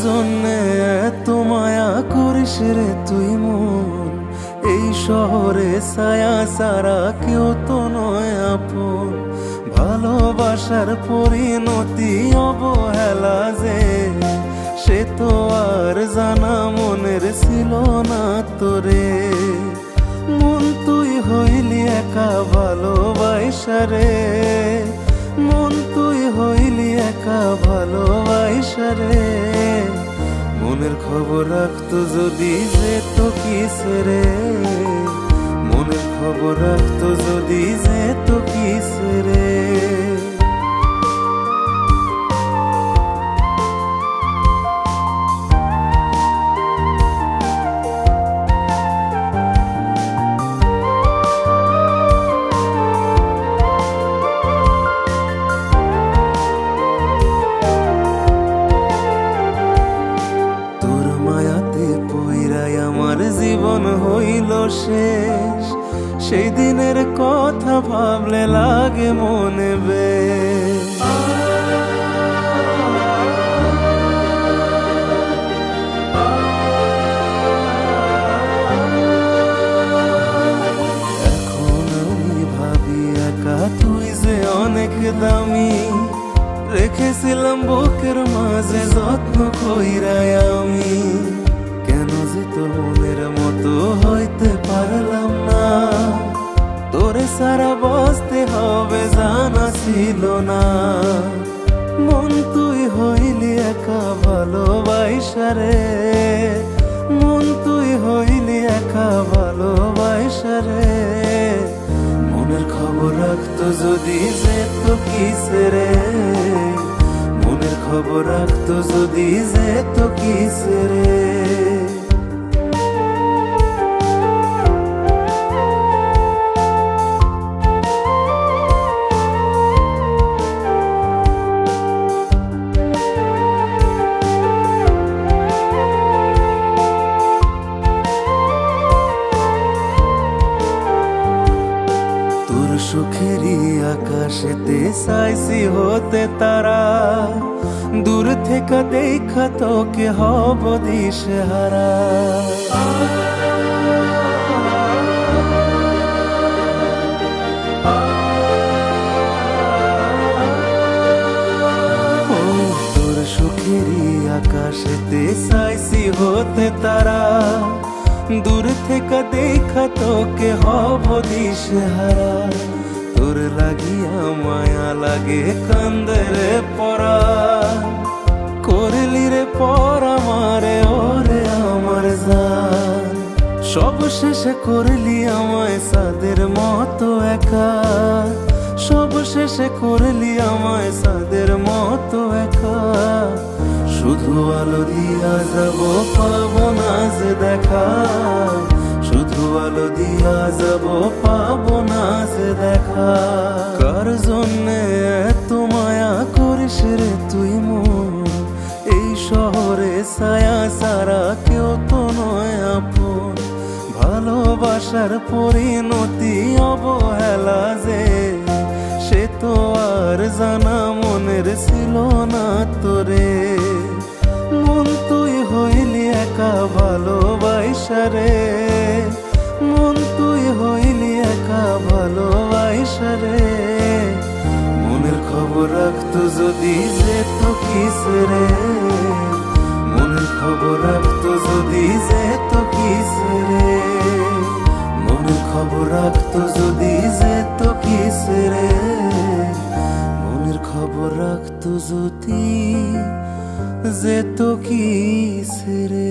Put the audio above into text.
জন্যে এত মায়া করিস রে তুই মন? এই শহরে ছায়া সারা কেউ তো নয় আপন। ভালোবাসার পরিণতি অবহেলা যে, সে তো আর জানা মনের ছিল না তোরে। মন তুই হইলি একা ভালোবাসা রে, মন তুই হইলি একা ভালোবাসা রে। মনের খবর রাখতো যদি যেত কিস রে, মনের খবর রাখতো যদি যেত কিস রে। আমার জীবন হইল শেষ, সেই দিনের কথা ভাবলে লাগে মনে বেশ। এখন আমি ভাবি একা তুই যে অনেক দামি, রেখেছিলাম বুকের মাঝে যত্ন কইরাই আমি। কেন যে তোর মনের মতো হইতে পারলাম না, তোরে সারা বাঁচতে হবে জানা ছিল না। মন তুই হইলি একা ভালোবাসা রে, মন তুই হইলি একা ভালোবাসা রে। মনের খবর রাখতো যদি যেত কিস রে, মনের খবর রাখতো যদি যেত কিস রে। সুখেরই আকাশেতে চাইছি হতে তারা, দূর থেকে দেখা তোকে হব দিশেহারা। তোর সুখেরই আকাশেতে চাইছি হতে তারা, দূর থেকে দেখা তোকে হব দিশেহারা। তোর লাগিয়া মায়া লাগে কান্দে রে পরা, করলি রে পরা মারে ওরে আমার জান। সব শেষে করলি আমায় সাদের মতো একা, সব শেষে করলি আমায় সাদের মতো একা। শুধু আলো দিয়া যাব পাবো না যে দেখা, শুধু আলো দিয়া যাব পাবো না যে দেখা। কার জন্যে এত মায়া করিস রে তুই মন? এই শহরে ছায়া সারা কেউ তো নয় আপন। ভালোবাসার পরিণতি অবহেলা যে, সে তো আর জানা মনের ছিল না তোরে। মন তুই হইলি একা ভালোবাসা রে, মন তুই হইলি একা ভালোবাসা রে। মনের খবর রাখতো যদি যেত কিস রে, মনের খবর রাখতো যদি যেত কিস রে। মনের খবর রাখতো যদি যেত কিস রে, মনের খবর রাখতো যদি যেত কিস রে।